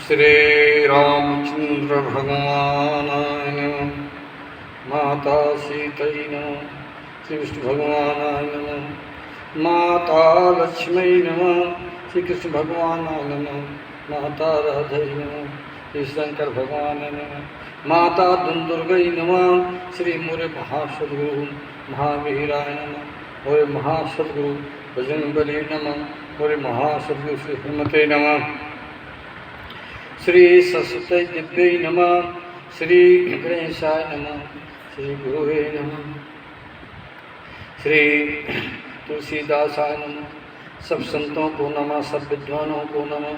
श्री रामचंद्र भगवानाय नमः। माता सीतै नमः। श्री विष्णु भगवानाय नमः। माता लक्ष्मी नमः। श्री कृष्ण भगवानाय नमः। माता राधै नमः। श्री शंकर भगवानाय नमः। माता दुर्गै नमः। श्री मोरे महासद्गुरु महावीराय नमः। मोरे महासद्गुरु बजरंगबली नमः। मोरे महासद्गुरु श्री हनुमते नमः। श्री सरस्वती दिव्यै नमः। श्री गणेशाय नमः। श्री गुरुवे नमः। श्री तुलसीदासाय नमः। सब संतों को नमः। सब विद्वानों को नमः।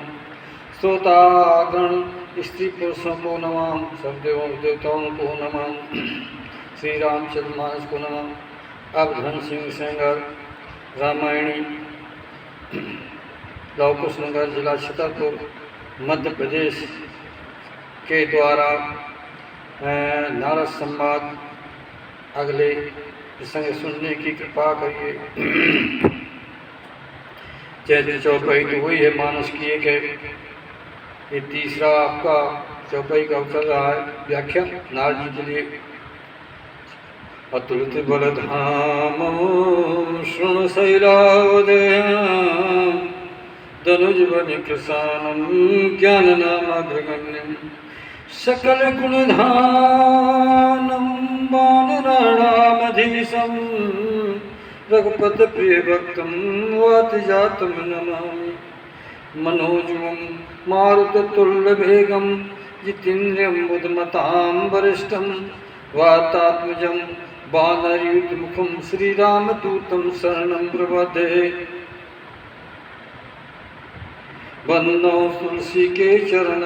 श्रोतागण स्त्री पुरुषों को नमः। सब देवताओं को नमः। श्री रामचंद्र मानस को नमः। अब धन सिंह सेंगर रामायणी लवकुश नगर जिला छतरपुर मध्य प्रदेश के द्वारा नारद संवाद अगले प्रसंग सुनने की कृपा करिए। चैत्र चौपाई तो हुई है, मानस की एक है, ये तीसरा आपका चौपाई का चल रहा है व्याख्या नारद जी के लिए। अतुलित बलधाम शृणु शैलावदयम् धनुजवनि कृशानं ज्ञाननामग्रगण्यं सकल गुणधानं वानराणामधीशं रघुपति प्रियभक्तं वातजातं नमामि। मनोजवं मारुततुल्यवेगं जितेन्द्रियं बुद्धिमतां वरिष्ठं वातात्मजं वानरयूथमुखं श्रीरामदूतं शरणं प्रपद्ये। वंदो तुलसी के चरण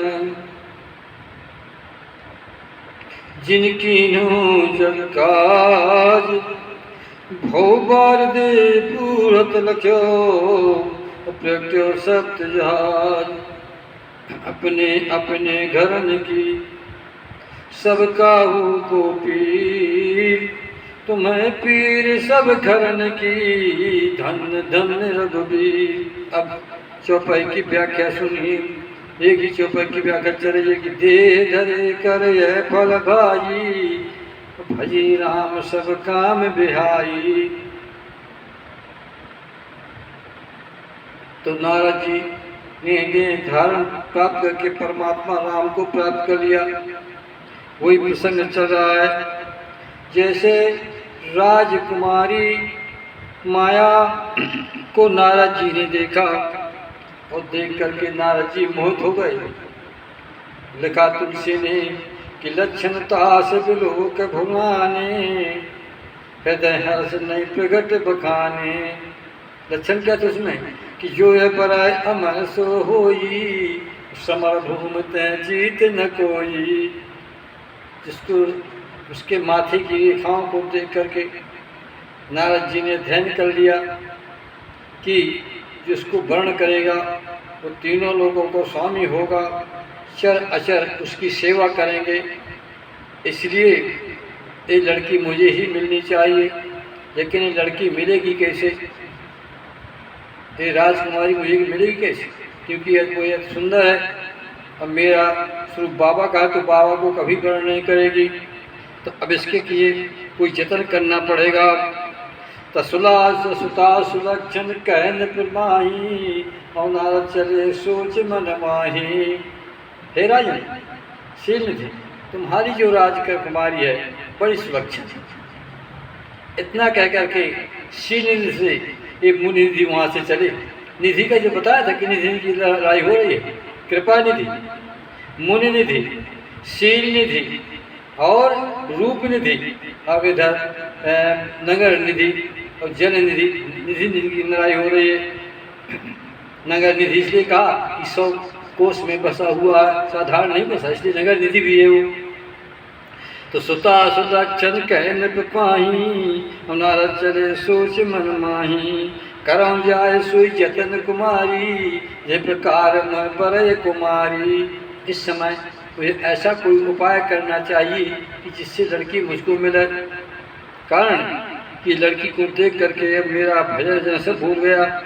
जिनकी जग काज भो बार दे पूरत लख्यो प्रगट्यो सत्य जहाज। अपने अपने घरन की सब काहू को पीर तुम्हें पीर सब घरन की धन धन रघुबीर। अब चौपाई की व्याख्या सुनिए। एक ही चौपाई की व्याख्या चल रही है कि दे धरे कर यह फल भाई भजी राम सब काम बिहाई। तो नारद जी ने धारण प्राप्त करके परमात्मा राम को प्राप्त कर लिया। वही प्रसंग चल रहा है। जैसे राजकुमारी माया को नारद जी ने देखा और देख करके नारद जी मोहित हो गए। लिखा तुलसी ने कि लक्षण तास बिलोक भुलाने हृदय हर्ष नहीं प्रगट बखाने। लक्षण क्या था उसमें कि जो है पराय अमर सो होई समर भूमि तय जीत न कोई। जिसको उसके माथे की रेखाओं को देख करके नारद जी ने ध्यान कर लिया कि जिसको वर्ण करेगा वो तीनों लोगों को स्वामी होगा, चर अचर उसकी सेवा करेंगे। इसलिए ये लड़की मुझे ही मिलनी चाहिए। लेकिन ये लड़की मिलेगी कैसे? ये राजकुमारी मुझे मिलेगी कैसे? क्योंकि वो ये सुंदर है और मेरा स्वरूप बाबा का है तो बाबा को कभी वर्ण नहीं करेगी। तो अब इसके लिए कोई जतन करना पड़ेगा। तसुला सुता सुलक्षण कहन प्रमाही और नारद चले सोच मन माही। हे राजन शील निधि, तुम्हारी जो राजकुमारी है बड़ी सुलक्षण है। इतना कह करके शील निधि से ये मुनि निधि वहाँ से चले। निधि का जो बताया था कि निधि की लड़ाई हो रही है। कृपा निधि, मुनि निधि, शील निधि और रूप निधि, अब इधर नगर निधि और जल निधि, निधि की लड़ाई हो रही है। नगर निधि इसलिए कहा कि 100 कोष में बसा हुआ है, साधारण नहीं बसा, इसलिए नगर निधि भी है वो। तो सुता सुलक्षण कहन पाही नारद चले सोच मन माही। करम जाय सोई जतन कुमारी ये प्रकार मैं परय कुमारी। इस समय मुझे ऐसा कोई उपाय करना चाहिए कि जिससे लड़की मुझको मिले। कारण कि लड़की को देख करके अब मेरा भजन जैसे भूल गया।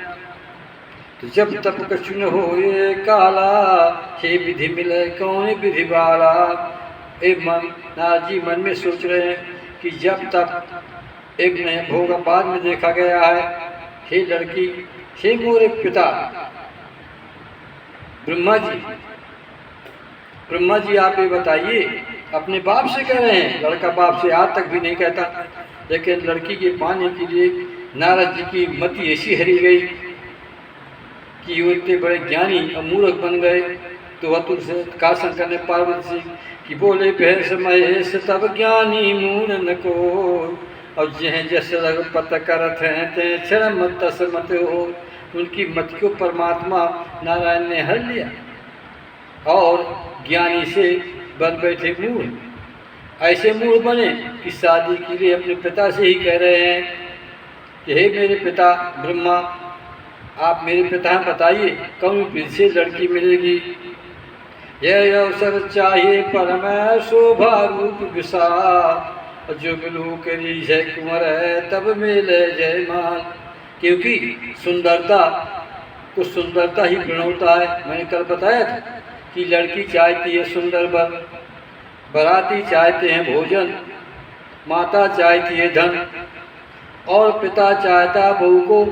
तो जब तप कछु न हो ये काला, हे विधि मिले कौन विधि वाला। एक मन नारद जी मन में सोच रहे हैं कि जब तक एक नए भोग बाद में देखा गया है। हे लड़की, हे मोरे पिता ब्रह्मा जी आप ये बताइए, अपने बाप से कह रहे हैं। लड़का बाप से आज तक भी नहीं कहता, लेकिन लड़की के पाने के लिए नारद जी की मति ऐसी हरी गई कि वो इतने बड़े ज्ञानी और मूर्ख बन गए। तो वह तुझसे कहा शंकर ने पार्वती से कि बोले भैंस महेश तब ज्ञानी मूढ़ को, और जह जस रघुपत करत हैं ते क्षण मत तस मत हो। उनकी मत को परमात्मा नारायण ने हर लिया और ज्ञानी से बन बैठे मूढ़। ऐसे मूढ़ बने कि शादी के लिए अपने पिता से ही कह रहे हैं कि हे मेरे पिता ब्रह्मा, आप मेरे पिता हैं, बताइए कौन विधि से लड़की मिलेगी। यह अवसर चाहिए परम शोभा रूप विशाल, जो बिलू करी जय कुंवर है तब मिले जय माल। क्योंकि सुंदरता को सुंदरता ही प्रणवता है। मैंने कल बताया था कि लड़की चाहती है सुंदर वर, बराती चाहते हैं भोजन, माता चाहती है धन, और पिता चाहता बहू को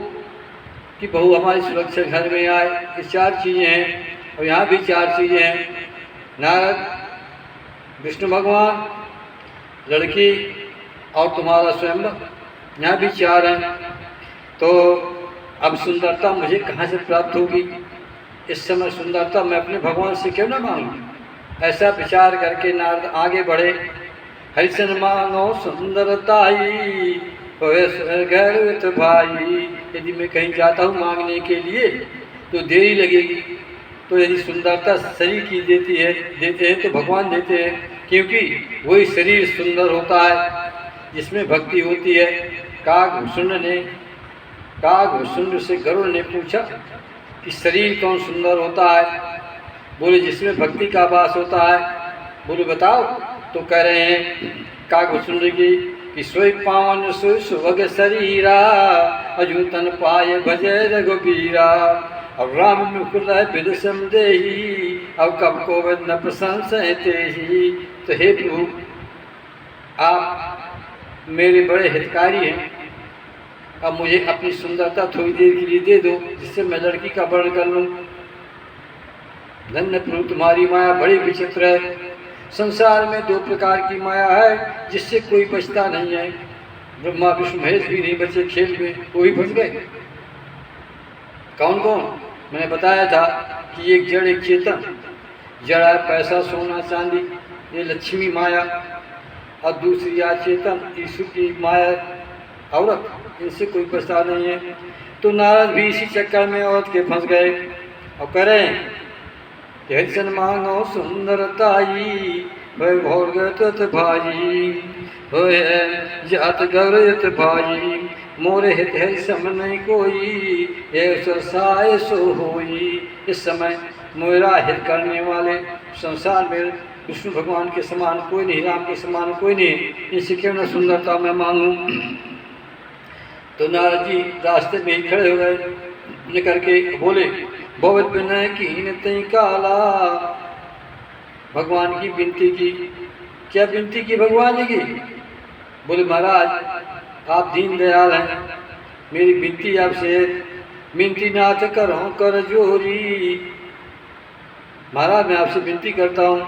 कि बहू हमारी सुरक्षा घर में आए। ये चार चीज़ें हैं, और यहाँ भी चार चीज़ें हैं। नारद, विष्णु भगवान, लड़की और तुम्हारा स्वयं, यहाँ भी चार हैं। तो अब सुंदरता मुझे कहाँ से प्राप्त होगी? इस समय सुंदरता मैं अपने भगवान से क्यों न मांगूं? ऐसा विचार करके नारद आगे बढ़े। हरिशन मांगो सुंदरताई गर्वित भाई। यदि मैं कहीं जाता हूँ मांगने के लिए तो देरी लगेगी, तो यदि सुंदरता शरीर की देते हैं तो भगवान देते हैं, क्योंकि वही शरीर सुंदर होता है जिसमें भक्ति होती है। काग से गरुड़ ने पूछा कि शरीर कौन सुंदर होता है? बोले जिसमें भक्ति का वास होता है। बोले बताओ। तो कह रहे हैं कागभूषुंड की कि सोई पावन सुभग शरीरा, अजूतन पाए भजे रघुबीरा। अब राम मुकुर विद संदेही, अब कब को न प्रशंसते ही। तो हे प्रभु, आप मेरे बड़े हितकारी हैं, अब मुझे अपनी सुंदरता थोड़ी देर के लिए दे दो, जिससे मैं लड़की का वर्ण कर लूँ। धन्य प्रभु, तुम्हारी माया बड़ी विचित्र है। संसार में दो प्रकार की माया है जिससे कोई बचता नहीं है। ब्रह्मा विष्णु महेश भी नहीं बचे खेल में, वो ही फंस गए। कौन कौन? मैंने बताया था कि एक जड़ एक चेतन। जड़ है पैसा सोना चांदी, ये लक्ष्मी माया, और दूसरी अचेतन ईश्वर की माया औरत। इनसे कोई बचता नहीं है। तो नारद भी इसी चक्कर में औरत के फंस गए और कह रहे हैं हरिशन मांगो सुंदरताई, भोगत भाई होए जात गौरत भाई। मोरे हित है सम नहीं कोई, ये साय सो होई। इस समय मेरा हित करने वाले संसार में विष्णु भगवान के समान कोई नहीं, राम के समान कोई नहीं। इनसे क्यों न सुंदरता मैं मांगूं। तो नारद जी रास्ते में ही खड़े हो गए, निकल के बोले बहुत विनय कीन तई काला। भगवान की विनती की। क्या विनती की भगवान जी की? बोले महाराज आप दीन दयाल हैं, मेरी विनती आपसे विनती नाथ करो कर जोरी। महाराज मैं आपसे विनती करता हूँ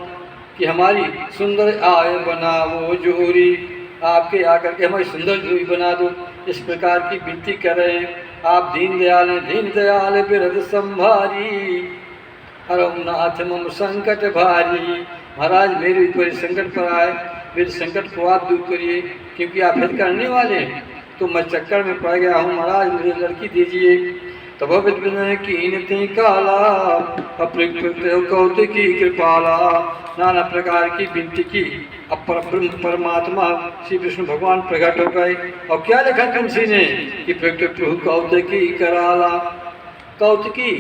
कि हमारी सुंदर आय बनाओ जोरी। आपके आकर के हमारी सुंदर जोड़ी बना दो, इस प्रकार की विनती कर रहे हैं। आप दीन दयाल हैं, दीन दयाल बिरद संभारी, हरम नाथ मम संकट भारी। महाराज मेरे ऊपर संकट पर आए, मेरे संकट को आप दूर करिए, क्योंकि आप हित करने वाले हैं। तो मैं चक्कर में पड़ गया हूँ, महाराज मुझे लड़की दीजिए। तब विनय कीन काला, कौतिकी कृपाला। नाना प्रकार की विनती की। अब परमात्मा श्री विष्णु भगवान प्रकट हो गए। और क्या लिखा तुलसी ने कि प्रभु कौतिकी कराला। कौतिकी,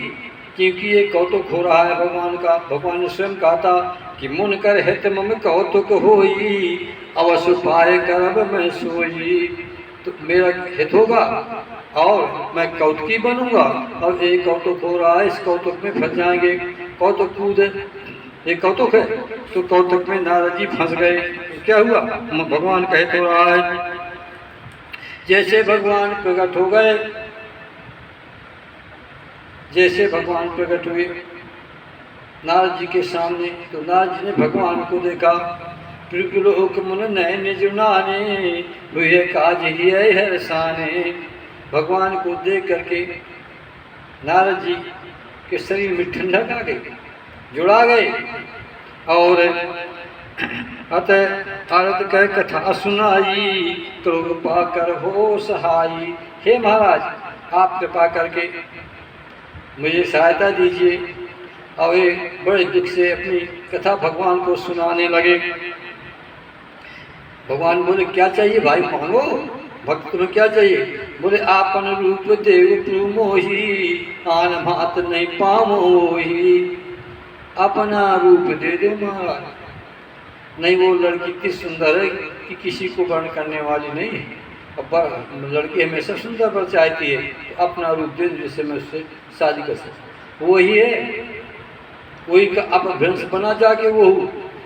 क्योंकि ये कौतुक हो रहा है भगवान का। भगवान ने स्वयं कहा था कि मुन कर हित मम कौतुक होई, अवश्य पाए करब मैं सोई। तो मेरा हित होगा और मैं कौतुकी बनूंगा, और एक कौतुक हो रहा है, इस कौतुक में फंस जाएंगे। कौतुक कूद है, एक कौतुक है, तो कौतुक में नारद जी फंस गए। क्या हुआ? भगवान कहे तो रहा है, जैसे भगवान प्रकट हो गए, जैसे भगवान प्रकट हुए नारद जी के सामने, तो नारद जी ने भगवान को देखा। त्रिलोक मन नयन जुनाने, हुए काज ही हरसाने। भगवान को देख करके नारद जी के शरीर में ठंडक आ गई, जुड़ा गए। और अतः आरत कह कथा सुनाई, कृपा कर हो सहाई। हे महाराज, आप कृपा करके मुझे सहायता दीजिए। और वे बड़े दुख से अपनी कथा भगवान को सुनाने लगे। भगवान बोले, क्या चाहिए भाई, मांगो। भक्त तुम्हें क्या चाहिए? बोले, आपन रूप देव प्रभु मोही, आन भात नहीं पामोही। अपना रूप दे दो महाराज। नहीं, वो लड़की इतनी सुंदर है कि किसी को वर्ण करने वाली नहीं है। अब लड़की हमेशा सुंदर पर चाहती है, तो अपना रूप दे दो जिससे मैं उससे शादी कर सकूँ। वही है, वही का अपभ्रंश बना जाके वो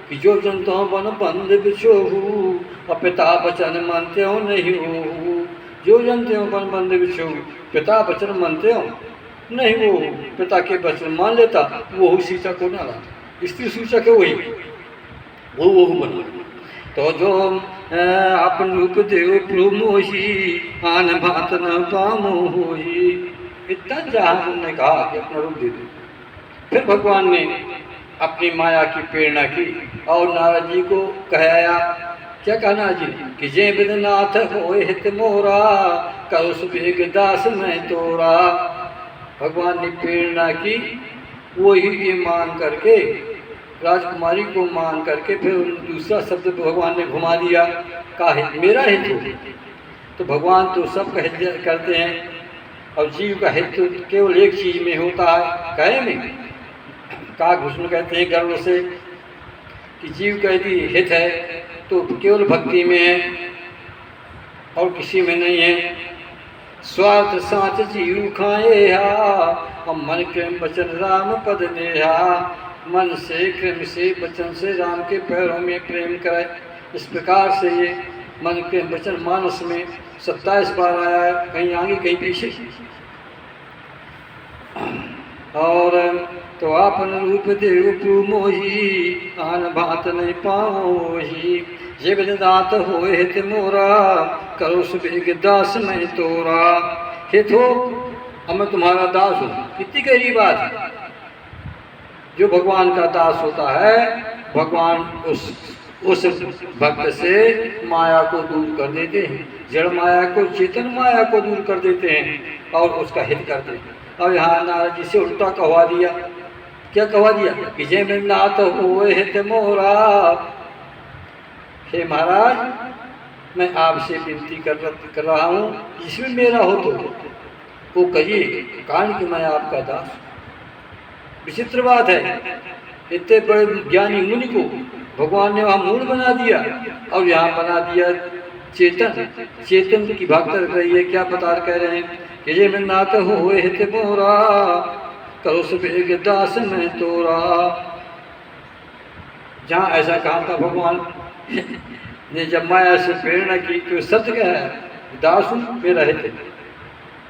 कि जो जनता बन बंद बिछोहू, और पिता बचन मानते हो नहीं हो। जो जनते हो बन बंद बिछोहू, पिता वचन मानते हो नहीं हो। पिता के वचन मान लेता, वो सीता को ना लाता। स्त्री सूचक है वही, वो बना। तो जो अपन रूप देव प्रभु मोही, आन भात न पामो होही। इतना जहाँ उन्होंने कहा कि अपना रूप दे दो। फिर भगवान ने अपनी माया की प्रेरणा की और नारद जी को कहया। क्या कहना जी? कि जय विदनाथ होए हित मोरा, करो सुबेग दास मैं तोरा। भगवान ने प्रेरणा की, वही ये मान करके, राजकुमारी को मान करके, फिर दूसरा शब्द भगवान ने घुमा दिया, का हित, मेरा हित हो। तो भगवान तो सब का हित करते हैं, और जीव का हित तो केवल एक चीज में होता है, कहे में। काकभूषण कहते हैं गर्व से कि जीव का यदि हित है तो केवल भक्ति में है और किसी में नहीं है। स्वार्थ साथ जीव खाए हा, मन प्रेम वचन राम पद नेहा। मन से प्रेम से वचन से राम के पैरों में प्रेम करे। इस प्रकार से ये मन प्रेम वचन मानस में 27 बार आया है, कहीं आगे कहीं पीछे। और तो आपन रूप देव प्रभु मोही, आन भात नहीं पाओही। ये विदनाथ होए हित मोरा, करो सुबेग दास मैं तोरा। हित हो, अब मैं तुम्हारा दास हूँ। कितनी गहरी बात है। जो भगवान का दास होता है, भगवान उस भक्त से माया को दूर कर देते हैं, जड़ माया को, चेतन माया को दूर कर देते हैं और उसका हित करते हैं। अब यहाँ नारद जी से उल्टा कहवा दिया। क्या कहवा दिया? कि जय में नाथ होए हित मोरा। हे महाराज, मैं आपसे विनती कर रहा हूँ, जिसमें मेरा हो तो वो कहिए, कारण कि मैं आपका दास। विचित्र बात है, इतने बड़े ज्ञानी मुनि को भगवान ने वहाँ मूल बना दिया और यहाँ बना दिया चेतन। चेतन की भक्त रख रही है। क्या बता कह रहे हैं कि जय में नाथ होए हित मोरा, करो सुबेग दास मैं तोरा। जहाँ ऐसा कहा था भगवान ने, जब माया से प्रेरणा की, तो सत्य क्या है, दास हूँ मेरा हित।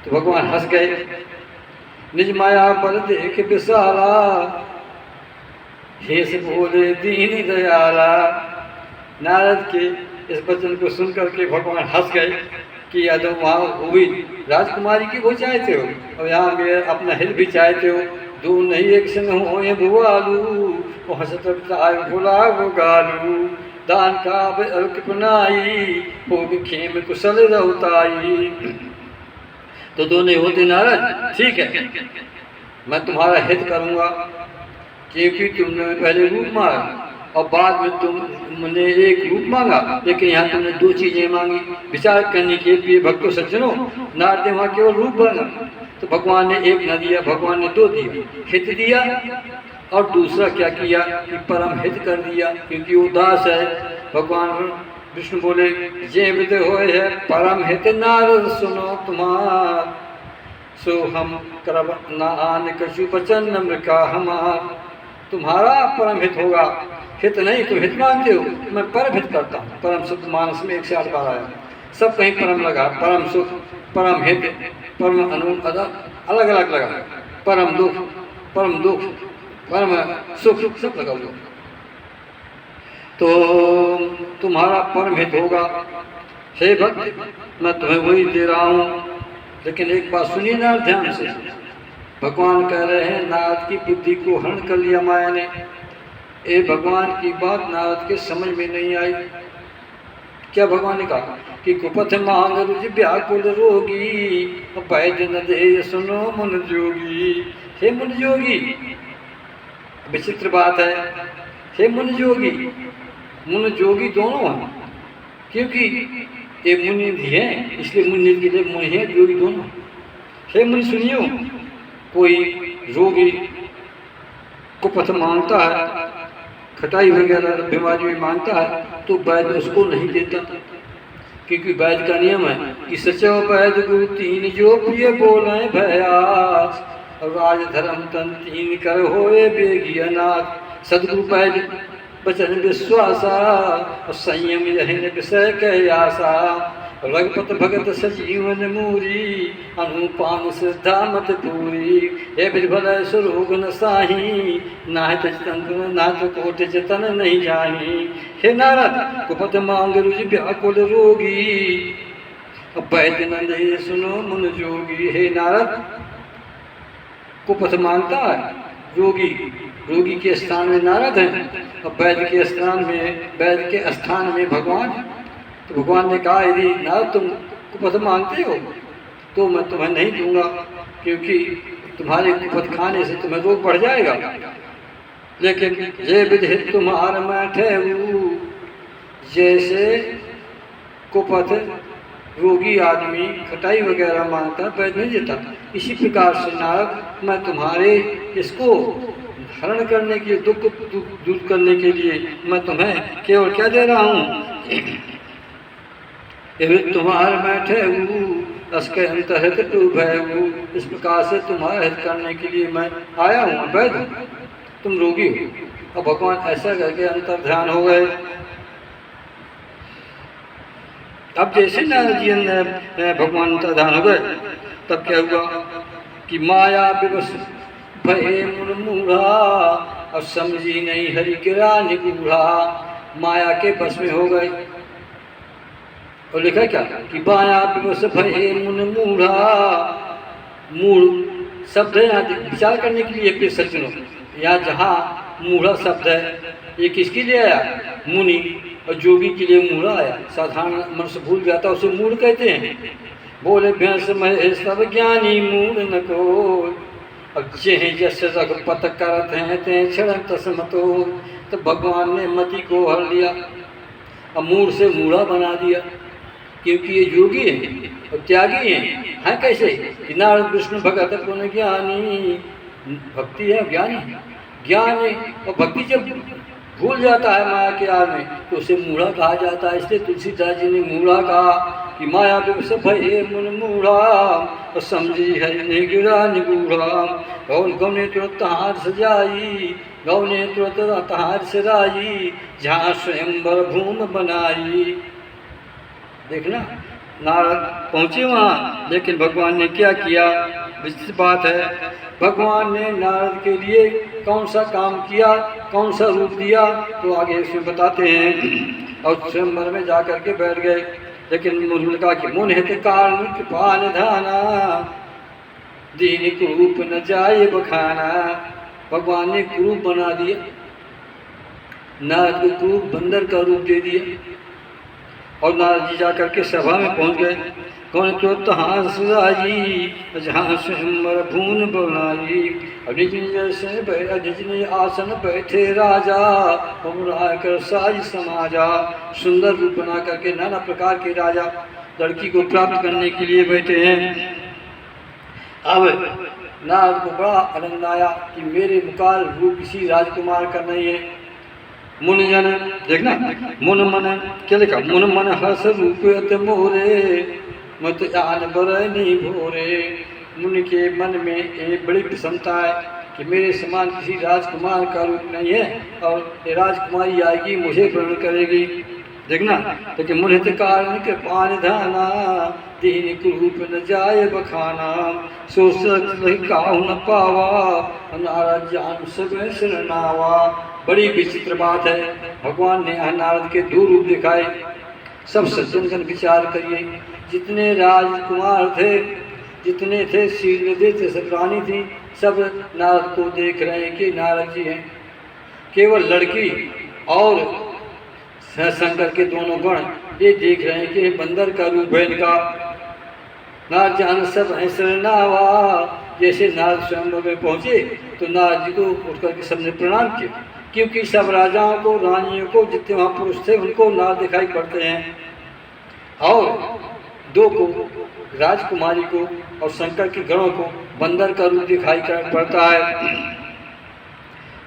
तो भगवान हंस गए। निज माया पर देख विसारा, हेस बोले दीन दयाला। नारद के इस वचन को सुन करके भगवान हंस गए कि या तो वहाँ हुई राजकुमारी की वो चाहते हो और यहाँ मेरा अपना हित भी चाहते हो। दो नहीं एक संग हो ये भुआलू, वो हंसत भोला वो गालू। दान का अपनाई, हो खेम कुशल रहताई। तो दोनों होते नारद, ठीक है मैं तुम्हारा हित करूँगा, क्योंकि तुमने पहले रूप मांगा और बाद में तुमने एक रूप मांगा, लेकिन यहाँ तुमने दो चीजें मांगी। विचार करने के लिए भक्तों सज्जनों, नारद ने वहाँ केवल रूप मांगा, तो भगवान ने एक न दिया, भगवान ने दो दिया। हित दिया और दूसरा क्या किया कि परम हित कर दिया, क्योंकि वो दास है। भगवान विष्णु बोले, जे विद होय है परम हित नारद सुनो तुम्हार, सो हम करब नान कछु बचन नम्र का हमार। तुम्हारा परम हित होगा, हित नहीं तुम हित मानते हो, मैं परम हित करता हूँ। परम सुख मानस में 108 बार आया, सब कहीं परम लगा, परम सुख, परम हित, परम अलग अलग लगा, परम दुख, परम सुख सब लगा हुआ। तो तुम्हारा परम हित होगा हे भक्त, मैं तुम्हें वही दे रहा हूँ। लेकिन एक बात सुनिए ना ध्यान से, भगवान कह रहे हैं नारद की बुद्धि को हरण कर लिया माया ने। ये भगवान की बात नारद के समझ में नहीं आई। क्या भगवान ने कहा कि कुपथ मांग रुज व्याकुल रोगी, वैद्य न दे सुनो मुन जोगी। हे मुन जोगी, विचित्र बात है, हे मुन जोगी, मुन जोगी दोनों हैं, क्योंकि ये मुनि भी हैं, इसलिए मुनि के लिए मुनि है, जोगी दोनों। हे मुनि सुनियो, कोई रोगी कुपथ मांगता है, खटाई वगैरह बीमारी में मांगता है, तो वैद्य उसको नहीं देता, क्योंकि वैद्य का नियम है कि सचो वैद्य गुरु तीन जो प्रिय बोले भयास, राज धर्म तन तीन कर होए बेगी अनाथ। सदगुरु वैद्य वचन विश्वासा, और संयम यही विषय कह आशा। रघुपत भगत सजीवन मूरी, अनुपान श्रद्धा मत पूरी। हे बिरबल स्वरूप न साही, नाहित तंत्र नाथ कोट जतन नहीं जाही। हे नारद कुपथ मांग रुज व्याकुल रोगी, वैद्य न दे सुनो मुन जोगी। हे नारद, कुपथ मांगता है रोगी, रोगी के स्थान में नारद हैं, और वैद्य के स्थान में भगवान। तो भगवान ने कहा यदि नारद तुम कुपथ मांगते हो तो मैं तुम्हें नहीं दूंगा, क्योंकि तुम्हारे कुपथ खाने से तुम्हें रोग बढ़ जाएगा। लेकिन ये विधि तुम्हार मैं ठहरू, जैसे कुपथ रोगी आदमी खटाई वगैरह मांगता है, वैद्य नहीं देता, इसी प्रकार से नारद मैं तुम्हारे इसको हरण करने के लिए, दुख दूर करने के लिए मैं तुम्हें केवल क्या दे रहा हूँ, तुम्हार बैठे उसके अंतहित भयऊ। इस प्रकार से तुम्हारा हित करने के लिए मैं आया हूँ, वैद्य तुम रोगी हो। और भगवान ऐसा करके अंतर ध्यान हो गए। अब जैसे नारद जी भगवान अंतर ध्यान हो गए, तब क्या हुआ कि माया विवश भये मुन मूढ़ा, और समझी नहीं हरि गिरा निगूढ़ा। माया के बस में हो गए। और लिखा क्या कि माया विवश भये मुन मूढ़ा, मूढ़ शब्द है यहाँ विचार करने के लिए। फिर सज्जनों, यहाँ जहाँ मूढ़ा शब्द है ये किसके लिए आया, मुनि और जोगी के लिए मूढ़ा आया। साधारण मनुष्य भूल जाता है, उसे मूढ़ कहते हैं। बोले भैंस में सब ज्ञानी मूढ़ न को, अब जे जैसे रघुपत करत हैं ते क्षण तस्मतो। तो भगवान ने मति को हर लिया, अब मूढ़ से मूढ़ा बना दिया, क्योंकि ये योगी हैं और त्यागी हैं। कैसे कि नारद विष्णु भगत पुण्य ज्ञानी, भक्ति है ज्ञानी, ज्ञान है। और भक्ति जब भूल जाता है माया के आड़ में तो उसे मूढ़ा कहा जाता है। इसलिए तुलसीदास जी ने मूढ़ा कहा कि माया विवश भये मुन मूढ़ा, और समझी है निगिरा निगूढ़ा। गौन गौने तुरंत तहार सजाई, गौने तुरंत तहार सराई, जहाँ स्वयंवर भूम बनाई। देखना नारद पहुँचे वहाँ, लेकिन भगवान ने क्या किया, विचित्र बात है। भगवान ने नारद के लिए कौन सा काम किया, कौन सा रूप दिया, तो आगे इसमें बताते हैं। और स्वयंवर में जा करके बैठ गए। लेकिन उन्होंने कहा कि मुन हित कारण कृपा निधाना, दीन कुरूप न जाए बखाना। भगवान ने कुरूप बना दिया, नारद को कुरूप बंदर का रूप दे दिया। और नारद जी जा करके सभा में पहुंच गए। कौन तो तहाँ सुराई, जहाँ स्वयंवर भून बनाई। निज निज आसन बैठे राजा, कर साज समाजा। सुंदर रूप बना करके नाना प्रकार के राजा लड़की को प्राप्त करने के लिए बैठे हैं। अब नारद को बड़ा आनंद आया कि मेरे मुकाल रूप किसी राजकुमार का नहीं है। मुन जन देखना, मुन मन क्या लिखा, मुन मन हस रूप अत मोरे मत आन बरनी भोरे। मुनि के मन में एक बड़ी प्रसन्नता है कि मेरे समान किसी राजकुमार का रूप नहीं है और ये राजकुमारी आएगी मुझे ग्रहण करेगी। देखना, लेकिन मुनित कारण कृपान धाना दीन कुरूप न जाय बखाना। सो काहू न पावा नारद जान सब शरणावा। बड़ी विचित्र बात है, भगवान ने नारद के दो रूप दिखाए। सब सज्जनगण विचार करिए, जितने राजकुमार थे, जितने थे श्रीनिधि थे, सब रानी थी, सब नारद को देख रहे हैं कि नारद जी हैं। केवल लड़की और शंकर के दोनों गण ये देख रहे हैं कि बंदर का रूप है इनका। नारद जान सब है शरणावा। जैसे नारद स्वयंवर में पहुंचे तो नारद जी को उठ करके सबने प्रणाम किया, क्योंकि सब राजाओं को, रानियों को, जितने वहाँ पुरुष थे उनको नारद दिखाई पड़ते हैं, और दो को, राजकुमारी को और शंकर के गणों को बंदर का रूप दिखाई पड़ता है।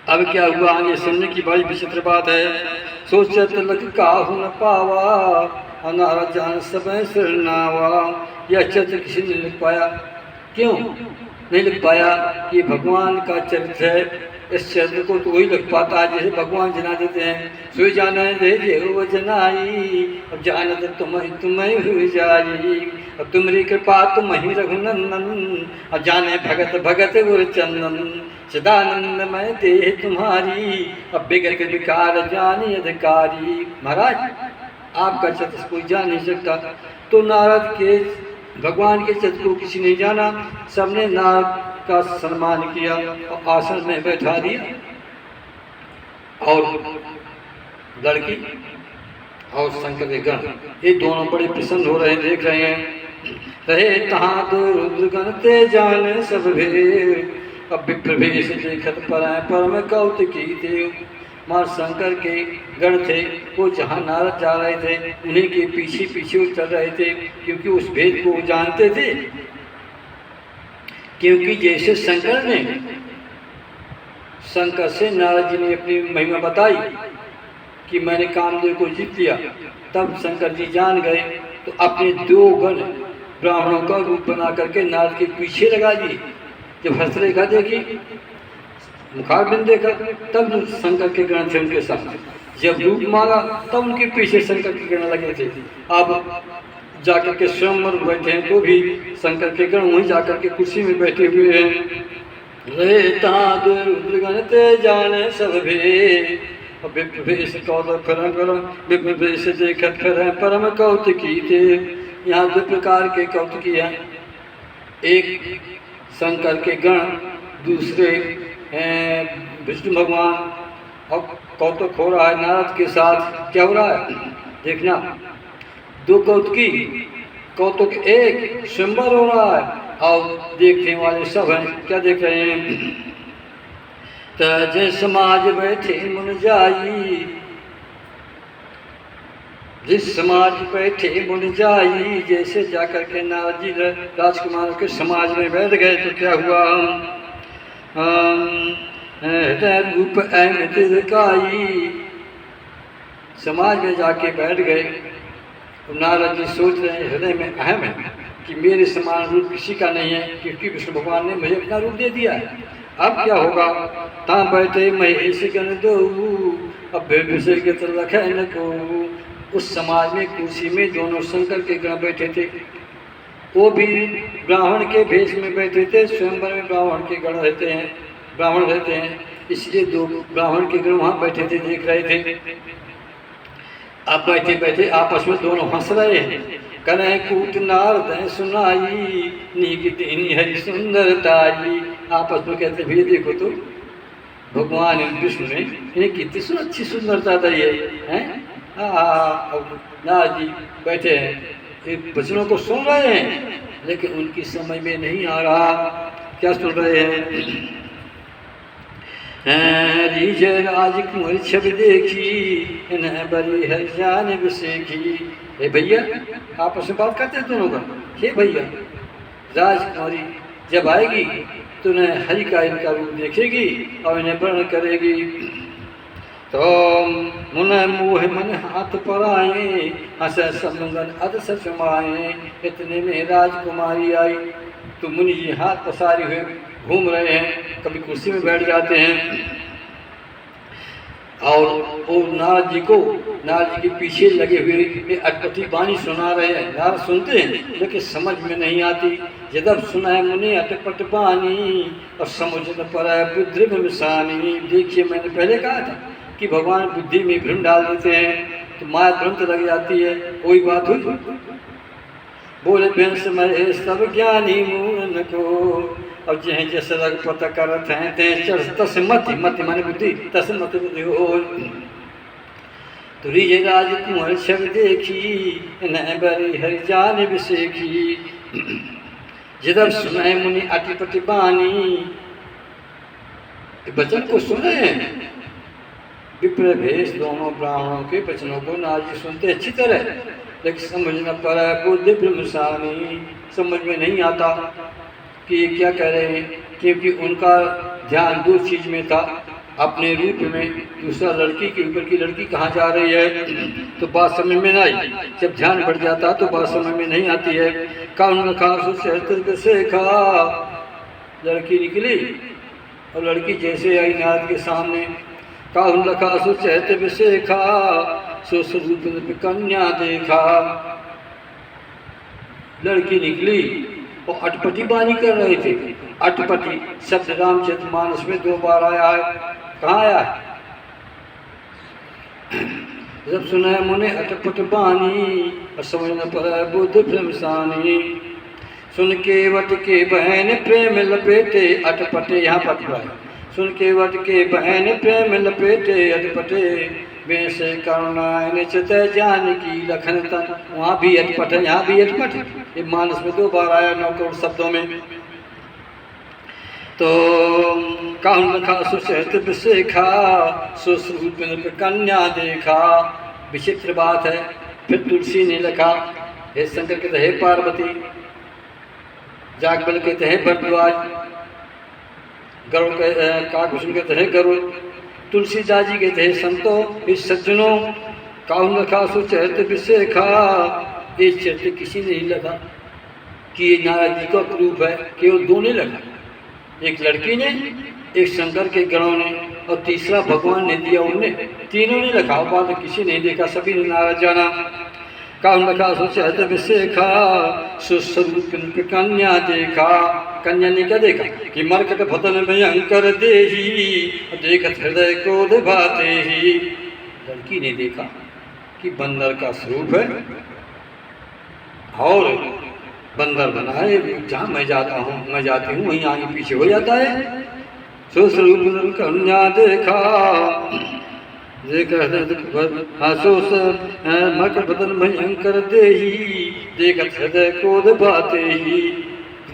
अब क्या हुआ आगे सुनने की बड़ी विचित्र बात है। सोचत लग काहू न पावा नारद जान सब शरणावा। यह चरित्र किसी ने लिख पाया, क्यों नहीं लिख पाया कि भगवान का चरित्र है। इस चरित्र को तो वही लिख पाता है जैसे भगवान जना देते हैं, सो जाना दे देव जनाई, अब जानत तुम्हें हुई जाई, अब तुम्हारी कृपा तुम ही रघुनंदन, अब जाने भगत भगत गुर चंदन, सदानंद मैं देह तुम्हारी, अब बिगड़ के विकार जानी अधिकारी। महाराज आपका चरित्र कोई जान नहीं सकता। तो नारद के, भगवान के चरित्र को किसी ने जाना, सबने नारद का सम्मान किया और आसन में बैठा दिया, और लड़की और शंकर के गण ये दोनों बड़े प्रसन्न हो रहे हैं, देख रहे हैं। रहे तहाँ दो रुद्रगण ते जाने सब भेद, अब विप्रवेश देखत परम कौतुकी देव। माँ शंकर के गण थे, वो जहाँ नारद जा रहे थे उन्हीं के पीछे पीछे वो चल रहे थे, क्योंकि उस भेद को जानते थे। क्योंकि जैसे शंकर से नारद जी ने अपनी महिमा बताई कि मैंने कामदेव को जीत लिया, तब शंकर जी जान गए तो अपने दो गण ब्राह्मणों का रूप बना करके नारद के पीछे लगा दिए। जब हस्तरेखा देखी, मुखारबिंद देखा, तब शंकर के गण थे उनके साथ। जब रूप मांगा तब उनके पीछे शंकर के गण लगे थे। अब जाकर के स्वयंवर बैठे हैं तो भी शंकर के गण वहीं जाकर के कुर्सी में बैठे हुए हैं। रहता रुद्रगण ते जाने सब भे, विप्रवेश कौतुक विप्रवेश देखत फिर परम कौतुकी थे। यहाँ दो प्रकार के कौतुकी हैं, एक शंकर के गण, दूसरे विष्णु भगवान। और कौतुक हो रहा है नारद के साथ, क्या हो रहा है देखना, दो कौतुकी, कौतुक एक स्वयंवर हो रहा है और देखने वाले सब हैं, क्या देख रहे हैं। तज समाज बैठे मुन जाई, जिस समाज बैठे मुन जाई, जैसे जाकर के नारद जी राजकुमार के समाज में बैठ गए तो क्या हुआ, हृदय रूप अहमद दिखाई। समाज में जाके बैठ गए तो नारद जी सोच रहे हैं, हृदय में अहम है कि मेरे समान रूप किसी का नहीं है, क्योंकि विष्णु भगवान ने मुझे अपना रूप दे दिया है। अब क्या होगा, ता बैठे महेश गण दो, अब विषय के तरह रखे न को। उस समाज में कुर्सी में दोनों शंकर के गण बैठे थे, वो भी ब्राह्मण के भेष में बैठे थे। स्वयंवर में ब्राह्मण के गण रहते हैं, ब्राह्मण रहते हैं, इसलिए दो ब्राह्मण के गण वहाँ बैठे थे, देख रहे थे। अब बैठे बैठे आपस में दोनों हंस रहे हैं, करें कूट नारद सुनाई, नीक दीनी हरि सुंदरताई। आपस में कहते भैया देखो तो भगवान विष्णु ने इन्हें कितनी अच्छी सुंदरता दी है। नारद जी बैठे हैं, एक वचनों को सुन रहे हैं, लेकिन उनकी समझ में नहीं आ रहा क्या सुन रहे हैं। राजकुमारी छवि देखी, इन्हें बड़ी है जान विसेखी। हे भैया आपस में बात करते हैं दोनों का, हे भैया राजकुमारी जब आएगी तो इन्हें हरि का इनका रूप देखेगी और इन्हें वर्ण करेगी। तो मुन मोह मन हाथ पर आए, हंस समुंदर अध सच माए, इतने में राजकुमारी आई। तो मुनि जी हाथ पसारे हुए घूम रहे हैं, कभी कुर्सी में बैठ जाते हैं और वो नारद जी के पीछे लगे हुए ये अटपटी वाणी सुना रहे हैं। नारद सुनते हैं लेकिन समझ में नहीं आती। जब सुना है मुनि अटपट वाणी और समझ न पड़ा बुद्धि में मिसानी। देखिए मैंने पहले कहा था कि भगवान बुद्धि में भ्रम डाल देते हैं तो माया तुरंत लग जाती है। वही बात हुई। बोले बेंस महे सब ज्ञानी मून को, और जह जस रग पत करत हैं ते तस मति मति माने बुद्धि, तस मति बुद्धि हो। तुरी जे राज कुंवर छव देखी, न बरी हरि जान बिसेखी। जब सुनाए मुनि अटिपटि बानी, वचन को सुने विप्र भेष दोनों ब्राह्मणों के वचनों को नारद जी सुनते अच्छी तरह, लेकिन समझ न पड़ा बुद्धि ब्रह्मसानी। समझ में नहीं आता कि ये क्या कह रहे हैं, क्योंकि उनका ध्यान दूसरी चीज में था, अपने रूप में। दूसरा लड़की के ऊपर की लड़की कहाँ जा रही है तो बात समझ में नहीं आई। जब ध्यान बढ़ जाता तो बात समझ में नहीं आती है। कान से खा लड़की निकली और लड़की जैसे आई नारद के सामने, काहुन लखा सुचहत विशेखा, सो स्वरूप कन्या देखा। लड़की निकली और अटपटी बानी कर रहे थे। अटपटी शब्द रामचरितमानस में 2 बार आया है। कहाँ आया है? जब सुना मुने अटपट बानी और समझ न पड़ा बुद्ध भ्रमसानी। सुन के वट के बहन प्रेम लपेटे अटपटे, यहाँ पर सुन के वट के बहन प्रेम लपेटे अटपटे, बेस करुणायन चित जान की लखन तन। वहाँ भी अटपट है, यहाँ भी अटपट है। ये मानस में 2 बार आया 9 करोड़ शब्दों में। तो काहुन लखा सुचहत विशेखा, सुस्वरूप कन्या देखा। विचित्र बात है। फिर तुलसी ने लिखा, हे शंकर कहते हे पार्वती, जागबल कहते हैं भरद्वाज, गरुड़ काकभूषण कहते हैं गरुड़, तुलसीदास जी कहते हैं संतो, इस सज्जनों काहुन लखा सुचहत विशेखा। ये चरित्र किसी ने नहीं लगा कि ये नारद जी का रूप है, केवल 2 ने लगा, एक लड़की ने, एक शंकर के गणों ने, और तीसरा भगवान ने दिया उनने। तीनों ने लिखा, बात किसी नहीं देखा, सभी ने नारद जाना। काहुन लखा सुचहत विशेखा, सुस्वरूप कन्या देखा। कन्या ने क्या देखा कि मरकट भदन भयंकर देही, देखत हृदय क्रोध भाते ही। लड़की ने देखा कि बंदर का स्वरूप है और बंदर बना है। जहाँ मैं जाता हूँ, मैं जाती हूँ, वहीं आगे पीछे हो जाता है। सुस्वरूप कन्या देखा, मरकट बदन भयंकर देही, देखत हृदय क्रोध बाते ही।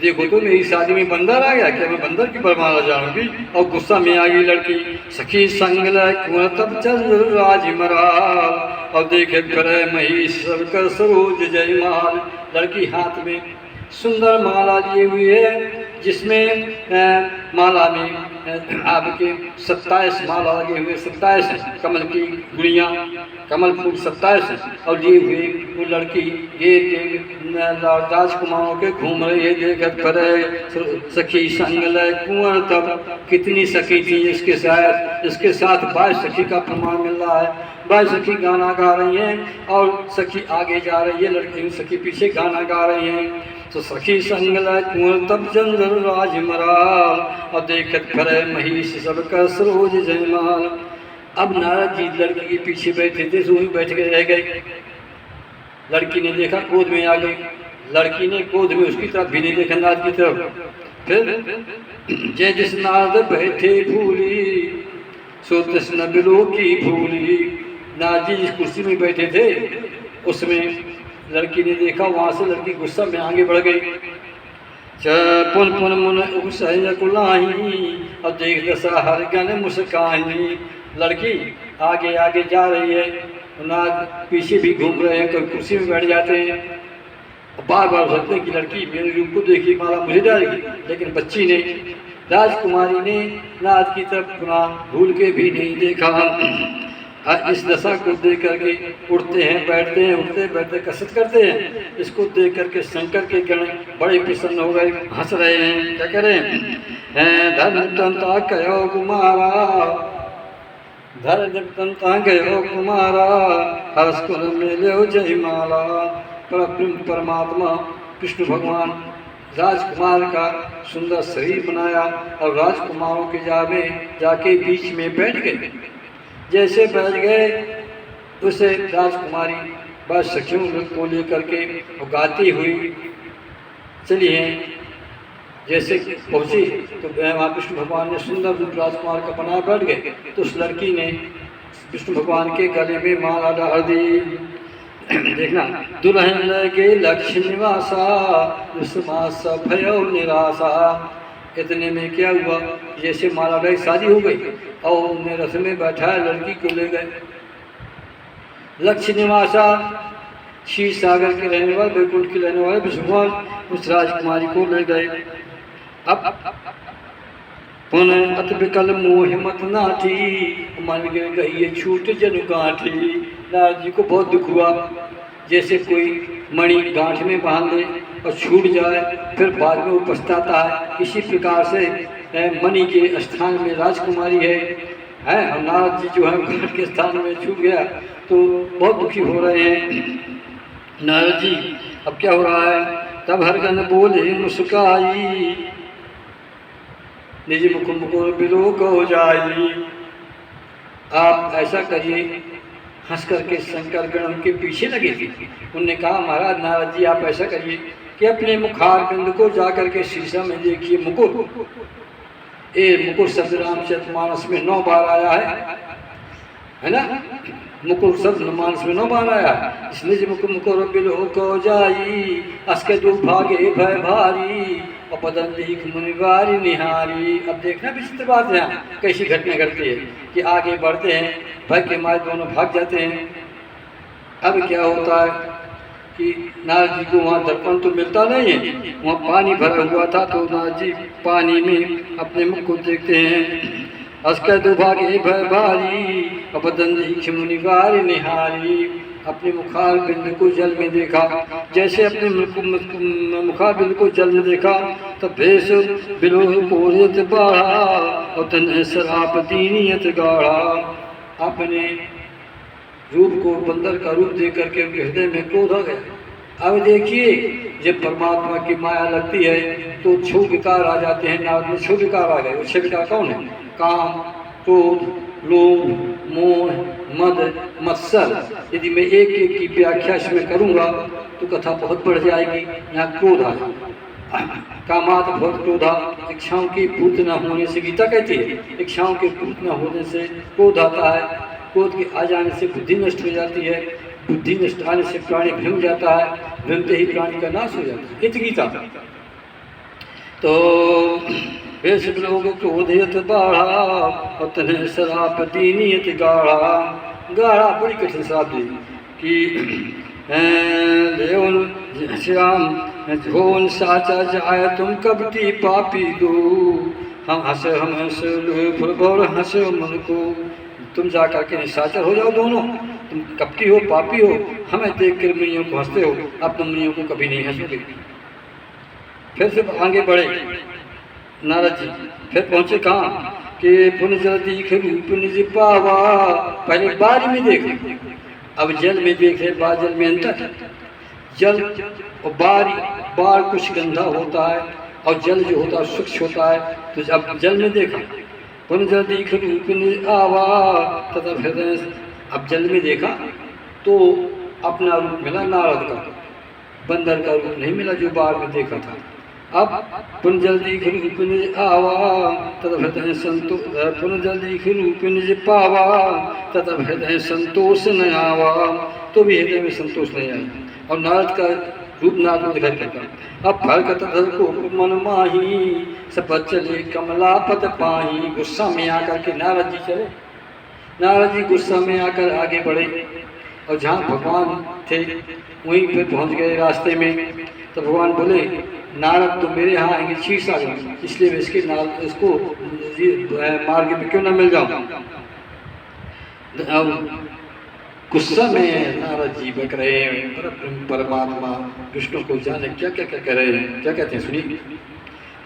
देखो तो मेरी शादी में बंदर आ गया, क्या मैं बंदर की बरमाला जानूंगी? और गुस्सा में आ गई लड़की। सखी संग तब चल राज मरा, और देखे करे महिष कर सरोज जयमाल। लड़की हाथ में सुंदर माला लिए हुई है, जिसमें माला में आपके 27 माला लगे हुए, 27 कमल की गुड़ियाँ, कमल फूल 27 और लिए हुए वो लड़की ये राजकुमारों के घूम रही है। देखत करे सखी संग लय कुंवर, तब कितनी सखी थी इसके साथ 22 सखी का प्रमाण मिल रहा है। 22 सखी गाना गा रही हैं और सखी आगे जा रही है, लड़की सखी पीछे गाना गा रही हैं। तो सखी संग लय कुंवर तब चंद्र राज मरा, और देखत करे महिष सब कर सरोज जयमाल। अब नारद जी लड़की के पीछे बैठे थे, वहीं बैठ के रह गए। लड़की ने देखा, क्रोध में आ गई। लड़की ने क्रोध में उसकी तरफ भी नहीं देखा, नारद की तरफ। फिर जय जिस नारद बैठे भूली, सो तृष्ण बिलो की भूली। नारद जी जिस कुर्सी में बैठे थे उसमें लड़की ने देखा, वहां से लड़की गुस्सा में आगे बढ़ गई। पुन पुन मुन उपसय कुलाही, और देख दशा हर गण मुस्काही। लड़की आगे आगे जा रही है, नारद पीछे भी घूम रहे हैं, कभी कुर्सी में बैठ जाते हैं। बार बार सोचते हैं कि लड़की मेरे रूप को देखी, माला मुझे डालेगी, लेकिन बच्ची ने, राजकुमारी ने नारद की तरफ पुनः भूल के भी नहीं देखा। इस दशा को देख करके उठते हैं, बैठते हैं, उठते बैठते कसरत करते हैं। इसको देख करके शंकर के गण बड़े प्रसन्न हो गए, हंस रहे हैं। क्या करें? धर्मतंता कहो कुमारा, धर्मतंता कहो कुमारा, हर्ष कुल मिलो जय माला। परमात्मा कृष्ण भगवान राजकुमार का सुंदर शरीर बनाया और राजकुमारों के जाके बीच में बैठ गए। जैसे बैठ गए उसे राजकुमारी बस सखियों को लेकर के गाती हुई चली हैं। जैसे पहुँची तो वहाँ विष्णु भगवान ने सुंदर रूप राजकुमार का बना बैठ गए। तो उस लड़की ने विष्णु भगवान के गले में माला डाल दी। देखना, दुल्हन लगे लक्ष्य निवासा, भयो निराशा। इतने में क्या हुआ, जैसे माला डाली शादी हो गई और उन्हें रथ में बैठा लड़की को ले गए। लक्ष्य निवासा, क्षीर सागर के रहने वाले, वैकुंठ के रहने वाले विष्णु भगवान उस राजकुमारी को ले गए। अब पुनः अत विकल मोह मत नाठी, मन गिर गई ये छूट जनु गांठी। नारद जी को बहुत दुख हुआ। जैसे कोई मणि गांठ में बांध दे और छूट जाए, फिर बाद में वो पछताता है। इसी प्रकार से मणि के स्थान में राजकुमारी है और नारद जी जो है गांठ के स्थान में छूट गया तो बहुत दुखी हो रहे हैं नारद जी। अब क्या हो रहा है? तब हरगन बोले मुस्काई, निज मुख मुकुर बिलोक हो जाई। आप ऐसा करिए, हंस करके शंकर गण उनके पीछे लगे थे। उनने कहा महाराज नारद जी आप ऐसा करिए कि अपने मुखार बिंद को जा करके शीशा में देखिए। मुकुर, ये मुकुर शब्द रामचरितमानस में 9 बार आया है ना। मुकुर शब्द मानस में 9 बार आया है। इसलिए मुकुर मुकुर बिलोक हो जाई, असके दुर्भागे भय भारी, अपदन लिख मुनिवारी निहारी। अब देखना विचित्र बात है, कैसी घटना घटती है कि आगे बढ़ते हैं, भय के मारे दोनों भाग जाते हैं। अब क्या होता है कि नारद जी को वहाँ दर्पण तो मिलता नहीं है, वहाँ पानी भरा हुआ था। तो नारद जी पानी में अपने मुख को देखते हैं। अस्कर दुर्भागे भय भारी, अपदन लिख मुनिवारी निहारी। अपने मुखार बिंद को जल में देखा। जैसे अपने मुखार बिंद को जल में देखा तो भेष बिलोह कोरियत बाढ़ा, और तन शराब दीनियत गाढ़ा। अपने रूप को बंदर का रूप देख करके उनके हृदय में क्रोध आ गया। अब देखिए जब परमात्मा की माया लगती है तो 6 विकार आ जाते हैं। नारद में 6 विकार आ गए। वो 6 विकार कौन है? काम, क्रोध, लोभ, मोह, मद, मत्सर। यदि मैं एक एक की व्याख्या इसमें करूंगा तो कथा बहुत बढ़ जाएगी। यहाँ क्रोध आ, कामात बहुत क्रोधा, इच्छाओं की पूर्ति न होने से, गीता कहती है इच्छाओं की पूर्ति न होने से क्रोध आता है। क्रोध के आ जाने से बुद्धि नष्ट हो जाती है। बुद्धि नष्ट आने से प्राणी भ्रम जाता है। भ्रमते ही प्राणी का नाश हो जाता है। इत गीता। तो वेश लोग क्रोधयत बाढ़ा, और तन्हे शराब दीनियत गाढ़ा। गाढ़ा बड़ी कठिन शराब दी कि श्याम झोन साचा जाए तुम कपटी पापी दो, हम हंस फुलबौर हंस मन को। तुम जा करके निशाचर हो जाओ दोनों, तुम कपटी हो पापी हो, हमें देख कर मुनियों को हंसते हो, अब तुम मुनियों को कभी नहीं हंसोगे। फिर से आगे बढ़े नारद जी। फिर पहुँचे कहाँ कि पुण्य जल दीख रूप निज पावा। पहले बारी में देखे, अब जल में देखे, जल में अंतर। जल और बार कुछ गंदा होता है और जल जो होता है स्वच्छ होता है। तो अब जल में देखा, पुण्य जल दीख रूप निज आवा तथा हृदय। अब जल में देखा तो अपना रूप मिला नारद का, बंदर का रूप नहीं मिला जो बार में देखा था। अब पुनर्जल्दी रूप निज आवा तद हृदय संतोष, पुनर्जल्दी रूप निज पावा तद हृदय संतोष न आवा। तो भी हृदय में संतोष नहीं आया और नारद का रूप नारद को दिखाई देता। अब भरकत धर को मन माही, सपत चले कमला पद पाही। गुस्सा में आकर के नारद जी चले। नारद जी गुस्सा में आकर आगे बढ़े और जहाँ भगवान थे वहीं पर पहुँच गए। रास्ते में तो भगवान बोले नारद तो मेरे यहाँ आएंगे क्षीर सागर, इसलिए मैं इसको मार्ग में क्यों ना मिल जाऊँ। अब गुस्सा में नारद जी बक रहे हैं, परमात्मा विष्णु को जाने क्या क्या क्या कह रहे हैं, क्या कहते हैं सुनिए।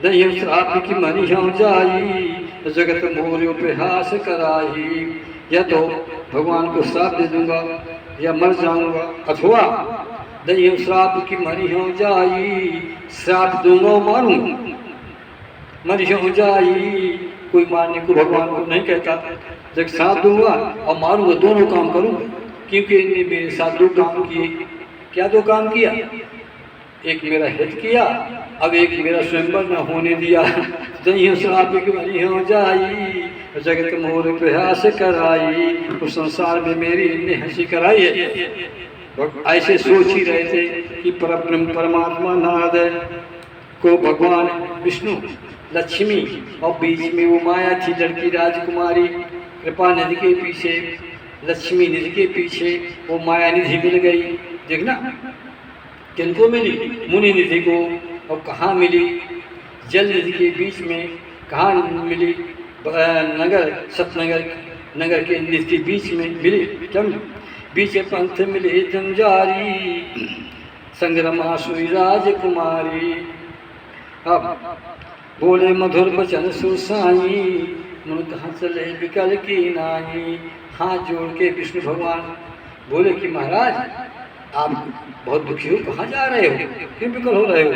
दही श्राप की मनी हो जाई, जगत मोर उपहास कराई। या तो भगवान को श्राप दे दूंगा या मर जाऊंगा, अथवा दही श्राप की मरी हो जाई, श्राप दूंगा मारूंगा, मरी हो जाई। कोई मारने को भगवान को नहीं कहता, जब श्राप दूंगा और मारूंगा, दोनों काम करूंगा, क्योंकि इन्हें मेरे साथ दो काम किए। क्या दो काम किया? एक मेरा हित किया, अब एक मेरा स्वयंवर न होने दिया। दही श्राप की मरी हो जाई, जगत मोर प्रयास कराई। उस संसार में मेरी इन्हें हंसी कराई है। ऐसे सोच ही रहे थे कि परमात्मा नारद को भगवान विष्णु, लक्ष्मी और बीच में वो माया थी लड़की राजकुमारी, कृपा निधि के पीछे, लक्ष्मी निधि के पीछे वो माया निधि मिल गई। देखना किनको मिली? मुनि निधि को। और कहाँ मिली? जल निधि के बीच में। कहाँ मिली? नगर, सतनगर नगर के निधि के बीच में मिली। क्या बीच पंथ मिले जंजारी, संग्रमा सुई राजकुमारी। अब बोले मधुर बचन सुसाई, मन कहाँ चले विकल की नाई। हाथ जोड़ के विष्णु भगवान बोले कि महाराज आप बहुत दुखी हो, कहाँ जा रहे हो, क्यों विकल हो रहे हो?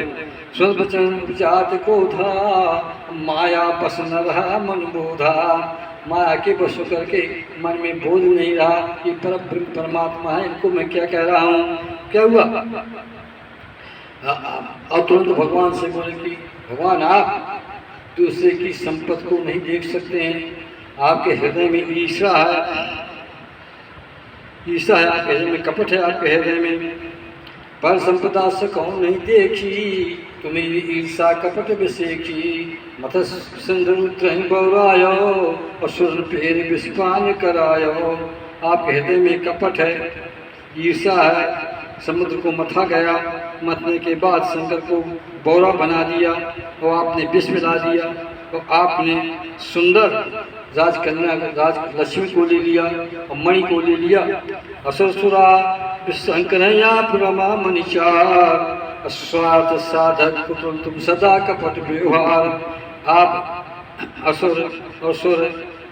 स्वर बचन जात को था, माया बस न रहा मन बोधा। माया के बस करके मन में बोध नहीं रहा कि परमात्मा है, इनको मैं क्या कह रहा हूँ। क्या हुआ? और तुरंत भगवान से बोले कि भगवान आप दूसरे की संपत्ति को नहीं देख सकते हैं, आपके हृदय में ईर्ष्या है, ईर्ष्या है आपके हृदय में, कपट है आपके हृदय में। पर संपदा से कौन नहीं देखी, तुम्हें ईर्षा कपट विसेखी। मत सिंधुत्र बौरायो, और सुर पेर विस्पान करायो। आपके हृदय में कपट है, ईर्षा है, समुद्र को मथा गया, मथने के बाद शंकर को बौरा बना दिया और आपने विष मिला दिया। और आपने सुंदर राजकन्या राज लक्ष्मी को ले लिया और मणि को ले लिया। असुरसुरा विशंकरया प्रमा मनिचार, अस्वार्थ साधक पुत्र तुम सदा कपट व्यवहार। आप असुर और सुर,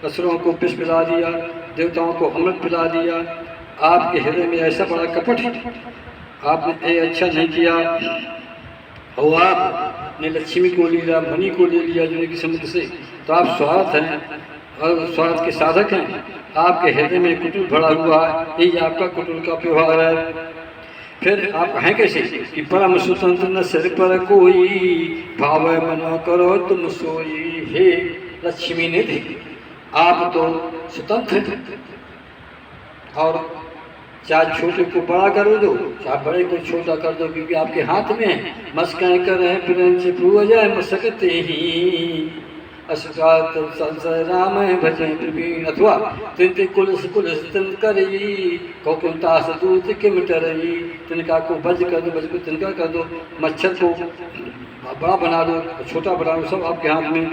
असुरों को विष पिला दिया, देवताओं को अमृत पिला दिया। आपके हृदय में ऐसा बड़ा कपट है, आपने ये अच्छा नहीं किया। और आपने लक्ष्मी को ले लिया, मणि को ले लिया जो कि समुद्र से, तो आप स्वार्थ हैं और स्वार्थ के साधक हैं। आपके हृदय में कुटुल भरा हुआ है, यही आपका कुटुल का व्यवहार है। फिर आप हैं कैसे कि परम स्वतंत्र न सिर पर कोई, भाव मन करो तुम सोई। हे लक्ष्मी निधि, आप तो स्वतंत्र हैं, और चाहे छोटे को बड़ा कर दो, चाहे बड़े को छोटा कर दो, क्योंकि आपके हाथ में है। मस्काएँ करें प्रेम से पूज जाए मस्कते ही, असुकात संसय राम भजन प्रवीण। अथवा तिनते कुलस तिन करई, कौकुंतास दूत किम टरई। तिनका को भज कर दो, भज को तिनका कर दो। मच्छर को बड़ा बना दो, छोटा बना दो, सब आपके हाथ में।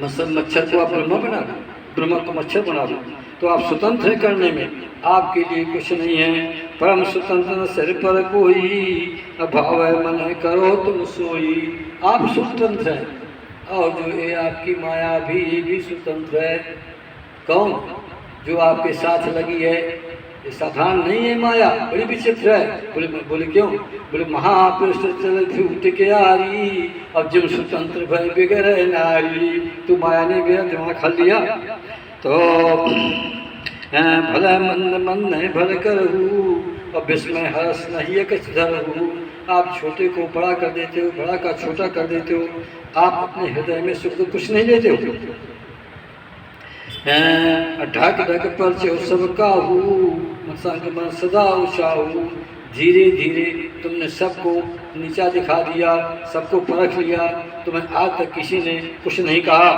मच्छर को आप ब्रह्मा बना दो, ब्रह्मा को मच्छर बना दो। तो आप स्वतंत्र हैं करने में, आपके लिए कुछ नहीं है। परम स्वतंत्र सिर पर कोई, अभाव मन करो तुम सोई। आप स्वतंत्र हैं, और जो ये आपकी माया भी स्वतंत्र है। कौन? जो आपके साथ लगी है, ये साधारण नहीं है माया, बड़ी विचित्र है। बोले क्यों? बोले महापुरुष चल फूट के आरी, अब जब स्वतंत्र भय बिगड़ नारी। तो माया ने मेरा दिमाग खा लिया। तो भला मन भल करहू, और विस्मय हर्ष नहीं कछ धरहू। आप छोटे को बड़ा कर देते हो, बड़ा का छोटा कर देते हो। आप अपने हृदय में सुख कुछ नहीं लेते हो। ढक ढक पर सब काहू, मन सदा उछाहू। धीरे धीरे तुमने सबको नीचा दिखा दिया, सबको परख लिया, तुम्हें आज तक किसी ने कुछ नहीं कहा।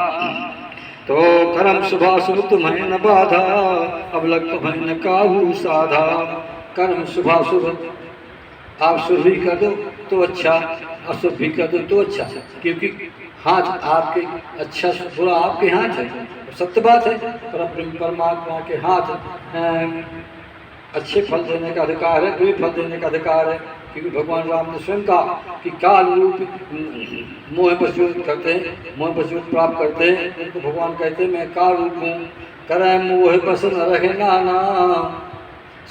तो कर्म शुभा शुभ तुम्हें न बाधा, अब लग तुम्हें न काहू साधा। कर्म शुभा शुभ, आप शुभ भी कर दो तो अच्छा, अशुभ भी कर दो तो अच्छा, क्योंकि हाथ आपके, अच्छा बुरा आपके हाथ है। सत्य बात है, परमात्मा के हाथ अच्छे फल देने का अधिकार है, बुरे फल देने का अधिकार है। क्योंकि भगवान राम ने स्वयं कहा कि काल रूप मोह वशूत करते हैं, मोह वशूत प्राप्त करते हैं, उनको भगवान कहते हैं मैं काल रूप हूँ। करे मोह बस न रहे नाना,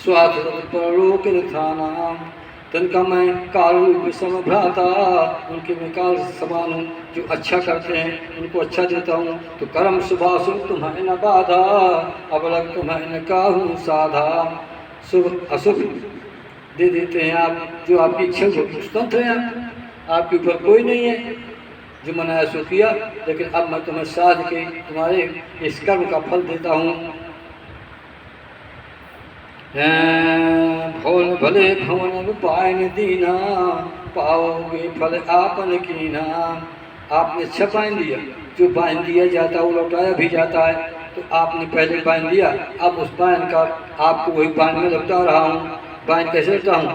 स्वार्थ परलोक थाना। तनका मैं काल रूप समभ्राता, उनके मैं काल समान हूँ। जो अच्छा करते हैं उनको अच्छा देता हूँ। तो कर्म शुभाशुभ तुम्हें न बाधा, अब लग तुम्हें न काहूँ साधा। शुभ अशुभ दे देते हैं आप, जो आपकी इच्छा को स्वतंत्र हैं, आपके ऊपर कोई नहीं है। जो मनाया सो किया, लेकिन अब मैं तुम्हें साध के तुम्हारे इस कर्म का फल देता हूँ। भोल भले भवन पायन दीना, पाओगे फल आपन कीना। आपने अच्छा बांध दिया, जो बांध दिया जाता है वो लौटाया भी जाता है। तो आपने पहले बांध दिया, अब उस बांध का आपको वही बांध में लौटा रहा हूँ। बांध कैसे लौटा हूँ?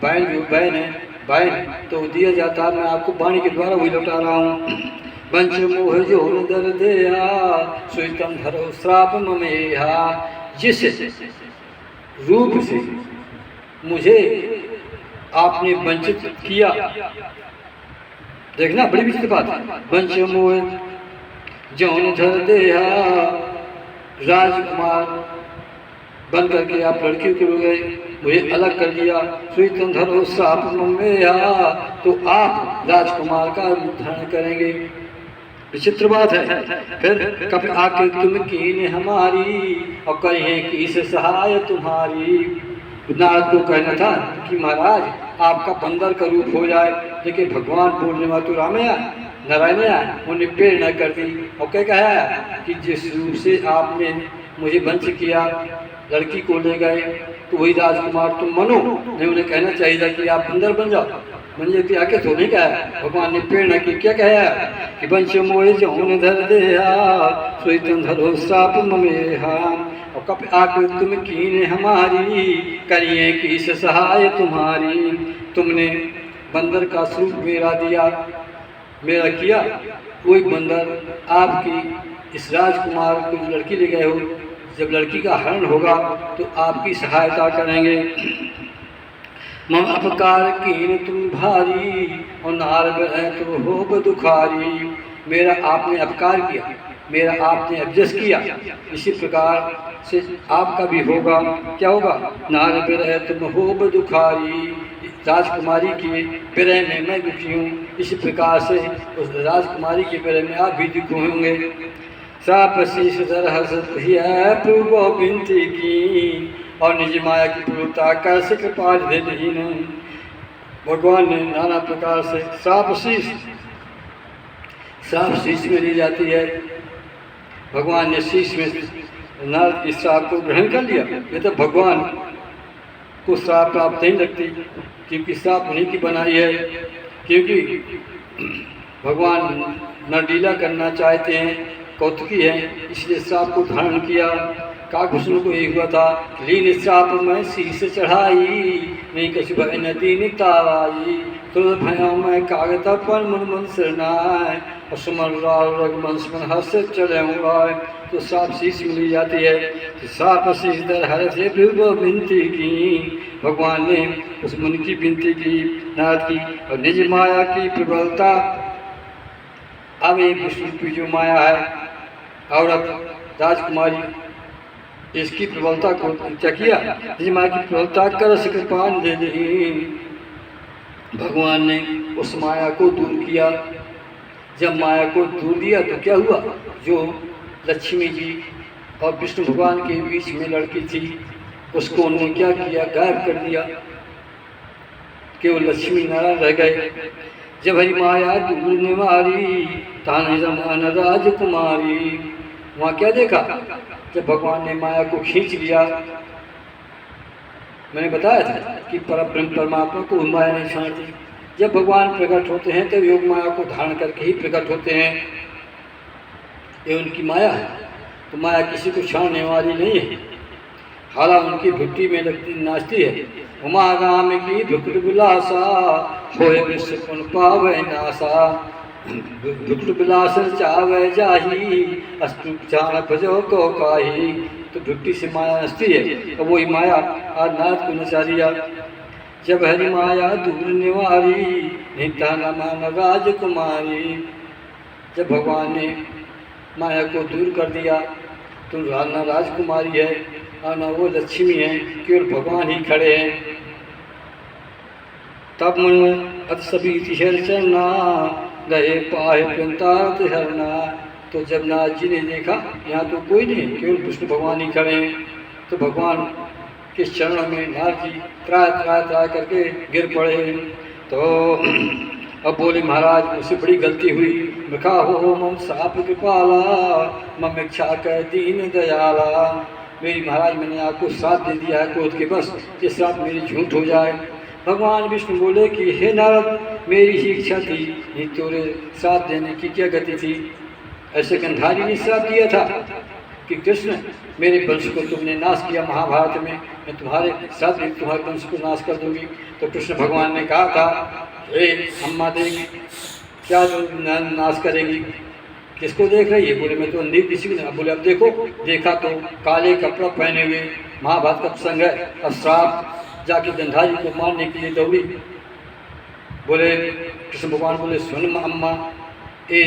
बांध जो बैन है, बांध तो दिया जाता है, मैं आपको वाणी के द्वारा वही लौटा रहा हूँ। वंश मोह जो दर देहा, सुतम धरो श्राप ममेहा। जिस रूप से मुझे आपने वंचित किया, देखना बड़ी विचित्र बात है। वंश मोह जौन धर देहा, राजकुमार बन करके आप लड़की को गए, मुझे अलग कर दिया। सुतम धरो श्राप ममेहा, तो आप राजकुमार का रूप धारण करेंगे। विचित्र बात है। फिर कभी आके तुम कीन हमारी, और कहे कि इस सहाय तुम्हारी। नारद को कहना था कि महाराज आपका बंदर का रूप हो जाए, लेकिन भगवान पूर्णिमा तो रामया नारायणया उन्हें प्रेरणा कर दी और क्या कहा कि जिस रूप से आपने मुझे वंश किया, लड़की को ले गए, तो वही राजकुमार तुम बनो। नहीं, उन्हें कहना चाहिए था कि आप बंदर बन जाओ। मंजे की आके तो नहीं कहा, भगवान ने प्रेरणा की। क्या कहा कि वंश मोह जौन धर देहा, सुतम धरो श्राप ममेहा। और कब आके तुम कीन हमारी, करिए कि सहाय तुम्हारी। तुमने बंदर का स्वरूप मेरा दिया, मेरा किया, कोई बंदर आपकी इस राजकुमार को जो लड़की ले गए हो, जब लड़की का हरण होगा तो आपकी सहायता करेंगे। मम अपकार कीन तुम भारी, और नारद है तो हो दुखारी। मेरा आपने अपकार किया, मेरा आपने अभ्यस किया, इसी प्रकार से आपका भी होगा। क्या होगा? नारद है तुम हो दुखारी। राजकुमारी की विरह में मैं दुखी हूँ, इसी प्रकार से उस राजकुमारी के विरह में आप भी दुखी होंगे। साप शीश दरहस प्रभु विनती की, और निज माया की प्रभुता कैसे कृपा दे नहीं। भगवान ने नाना प्रकार से साप शीश में ली जाती है। भगवान ने शीश में नारद की श्राप को ग्रहण कर लिया। ये तो भगवान को श्राप प्राप्त नहीं लगती, क्योंकि श्राप उन्हीं की बनाई है। क्योंकि भगवान नरलीला करना चाहते हैं, कौतुकी है, इसलिए श्राप को धारण किया। काकुशल को एक हुआ था, लीन श्राप में शीश चढ़ाई, नहीं कछु भय नदी निताई। तुरंत भया मैं कागता पर मन शरणाय, और सुमन राव रघुवंश मन हर्ष चले राय। तो श्राप शीश मिली जाती है। तो श्राप शीश दर हर से प्रभु विनती की, भगवान ने उस मुनि की विनती की, नारद की, और निज माया की प्रबलता। अब एक विष्णु की जो माया है, औरत राजकुमारी, इसकी प्रबलता को क्या किया? निज माया की प्रबलता कर कृपान दे दी। भगवान ने उस माया को दूर किया। जब माया को दूर दिया तो क्या हुआ? जो लक्ष्मी जी और विष्णु भगवान के बीच में लड़की थी, उसको उन्होंने क्या किया? गायब कर दिया। केवल लक्ष्मी नारायण रह गए। जब हरी माया दूर निवारी, ताने जमान राजकुमारी। वहाँ क्या देखा? जब भगवान ने माया को खींच लिया, मैंने बताया था कि परब्रह्म परमात्मा को माया नहीं छाड़ती। जब भगवान प्रकट होते हैं तो योग माया को धारण करके ही प्रकट होते हैं, ये उनकी माया है। तो माया किसी को छाड़ने वाली नहीं है। हाला उनकी भुट्टी में लगती नाचती है। उमा राम की भुकुट विलासा, होए विश्व पुन पावे नासा। दुष्ट विलासन चावे जाही, अस्तु चाण भजो को काही। तो भुट्टी से माया नसती है, और वही माया आज नाथ को नचा दिया। जब हरि माया दूर निवारी, निता न मान राजकुमारी। जब भगवान ने माया को दूर कर दिया तो ना राजकुमारी है और ना वो लक्ष्मी है, केवल भगवान ही खड़े हैं। तब मन अत सभी चरना, गए पाए पिंतात हरना। तो जब नाथ जी ने देखा यहाँ तो कोई नहीं, केवल विष्णु भगवान ही खड़े हैं, तो भगवान के चरणों में नाथ जी त्राय त्राय त्राय करके गिर पड़े। तो अब बोले महाराज मुझसे बड़ी गलती हुई, लिखा हो मम साप कृपाला, मम इच्छा कर दीन दयाला। मेरी महाराज मैंने आपको श्राप दे दिया है क्रोध के बस, ये श्राप मेरी झूठ हो जाए। भगवान विष्णु बोले कि हे नारद, मेरी ही इच्छा थी, नहीं तोरे श्राप देने की क्या गति थी। ऐसे गंधारी ने श्राप दिया था कि कृष्ण मेरे वंश को तुमने नाश किया महाभारत में, मैं तुम्हारे साथ भी तुम्हारे वंश को नाश कर दूंगी। तो कृष्ण भगवान ने कहा था, हे अम्मा देवी क्या नाश करेगी, किसको देख रही है? बोले मैं तो अंधी किसी को। बोले अब देखो, देखा तो काले कपड़ा पहने हुए, महाभारत का प्रसंग है, और श्राप जाके गंधारी को मारने के लिए दौड़ी। बोले कृष्ण भगवान बोले सुन अम्मा, ये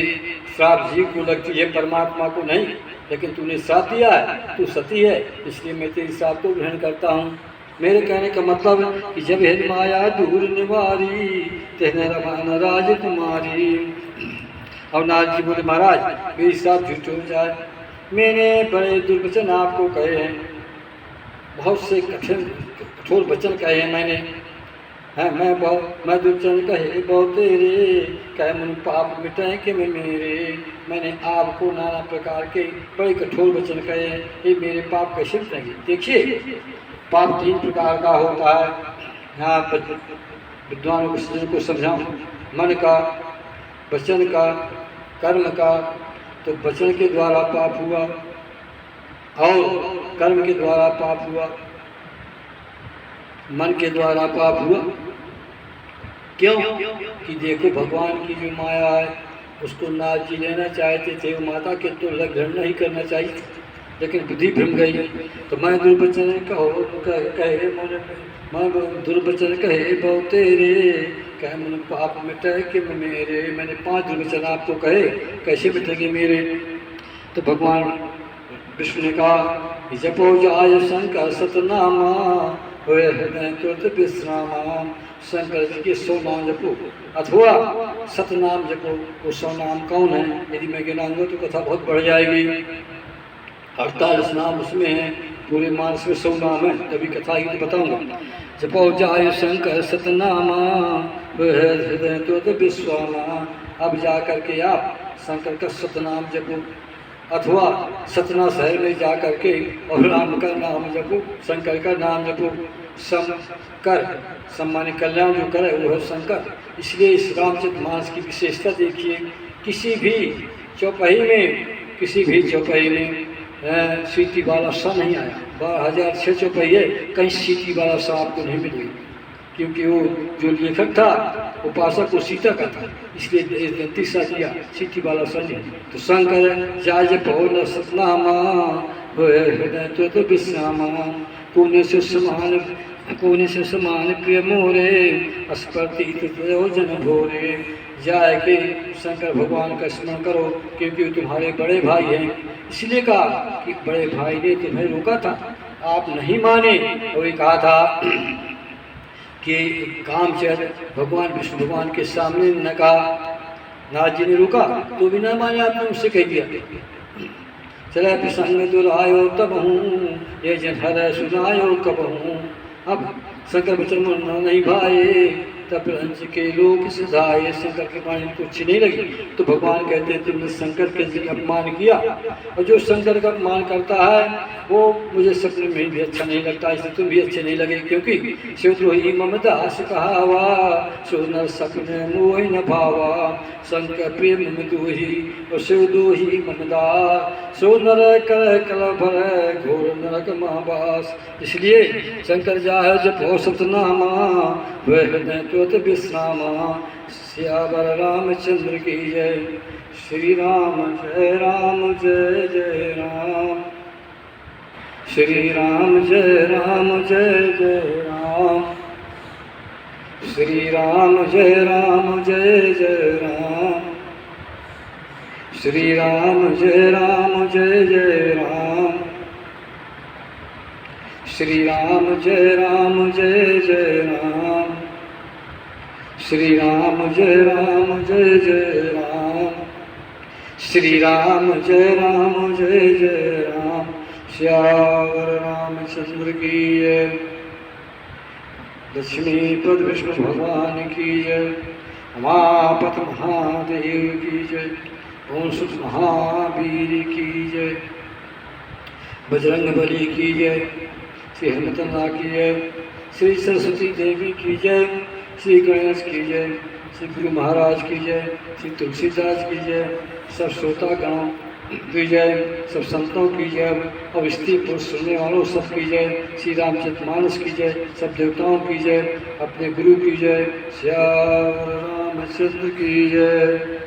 श्राप जीव को लगती है, परमात्मा को नहीं, लेकिन तूने श्राप दिया है, तू सती है, इसलिए मैं तेरी श्राप को ग्रहण करता हूँ। मेरे कहने का मतलब कि जब हे माया दूर निवारी, तेने रमान राजकुमारी। और नाथ जी बोले महाराज मेरी श्राप झूठ हो जाए, मैंने बड़े दुर्वचन आपको कहे हैं, बहुत से कठोर वचन कहे हैं मैंने, है मैं दुर्वचन कहे बहुत तेरे, कहे मन पाप मिटाए कि मैं मेरे। मैंने आपको नाना प्रकार के बड़े कठोर वचन कहे हैं, ये मेरे पाप कैसे मिटेंगे। देखिए पाप 3 प्रकार का होता है, यहाँ विद्वानों को समझाऊँ, मन का, वचन का, कर्म का। तो वचन के द्वारा पाप हुआ और कर्म के द्वारा पाप हुआ, मन के द्वारा पाप हुआ। क्यों कि देखो भगवान की जो माया है उसको नाथ जी लेना चाहते थे, वो माता के तो ग्रहण नहीं करना चाहिए, लेकिन बुद्धि भ्रम गई। तो मैं दुर्वचन कहे मैं दुर्वचन कहे बहुत तेरे, कहे मन पाप मिटे कि मेरे। मैंने 5 दुर्वचन आपको कहे, कैसे मिटेंगे मेरे। तो भगवान विष्णु ने कहा जपो जाय शंकर सतनामा, होए हृदय तुरंत विश्रामा। शंकर जी के 100 नाम जपो अथवा सतनाम जपो। वो 100 नाम कौन है, यदि मैं गिनाऊंगा तो कथा बहुत बढ़ जाएगी। 48 नाम उसमें हैं, पूरे मानस में 100 नाम है, तभी कथा ही तो बताऊंगा। जपो जाय शंकर सतनामा, हृदय तुरंत विश्रामा। अब जा करके आप शंकर का सतनाम जपो, अथवा सतना शहर में जा कर के और राम का नाम जपो, शंकर का नाम जपो। शंकर सम्मान्य कल्याण जो करे वो है शंकर। इसलिए इस रामचरितमानस की विशेषता देखिए, किसी भी चौपाई में सीटी वाला सा नहीं आया। 12,006 चौपाई है, कहीं सीटी वाला सा आपको नहीं मिलेगा, क्योंकि वो जो लेखक था उपासक वो सीता का था, इसलिए गलती सा दिया, सीटी वाला सा नहीं। तो शंकर जाय जपो न सतनामा, हृदय तो विश्रामा। कोने से समान प्रिय मोरे, अस्पर्ति जन भोरे। जाय के शंकर भगवान का स्मरण करो, क्योंकि वो तुम्हारे बड़े भाई हैं। इसलिए कहा कि बड़े भाई ने तुम्हें रोका था, आप नहीं माने। और ये कहा था कि कामचंद भगवान विष्णु भगवान के सामने न कहा, नाथ जी ने रोका तो भी न माने, आपने उससे कह दिया चला प्रसंग दुरायो तब हूँ, ये जन हर सुनायो कब हूँ। अब शंकर बचन नहीं भाए, तब रंज के लोग सिधाए। शंकर के वाणी कुछ नहीं लगी तो भगवान कहते हैं तुमने शंकर के अपमान किया, और जो शंकर का अपमान करता है वो मुझे सपने में भी अच्छा नहीं लगता, इसलिए तुम भी अच्छे नहीं लगे। क्योंकि शिवद्रोही ममदास कहावा, सोनर सपने मोह न भावा। शंकर प्रेम में दोही और शिवद्रोही ममदास, सो नर कर कल भर घोर नरक महावास। इसलिए शंकर जाय जपो सतनामा, वह हृदय सुखवत विश्रामा। सियावर रामचंद्र की जय। श्री राम जय जय राम। श्री राम जय जय राम। श्री राम जय जय राम। श्री राम जय जय राम। श्री राम जय जय राम। श्री राम जय जय राम। श्री राम जय जय राम। श्यावर रामचंद्र की जय। लक्ष्मीपद विष्णु भगवान की जय। उमापत महादेव की जय। ओम सुख महावीर की जय। बजरंग बली की जय। श्री हनुमतन्ना की जय। श्री सरस्वती देवी की जय। श्री गणेश की जय। श्री गुरु महाराज की जय। श्री तुलसीदास की जय। सब श्रोतागणों की जय। सब संतों की जय। और स्त्री पुरुष सुनने वालों सब की जय। श्री रामचरितमानस की जय। सब देवताओं की जय। अपने गुरु की जय। श्याम रामचंद्र की जय।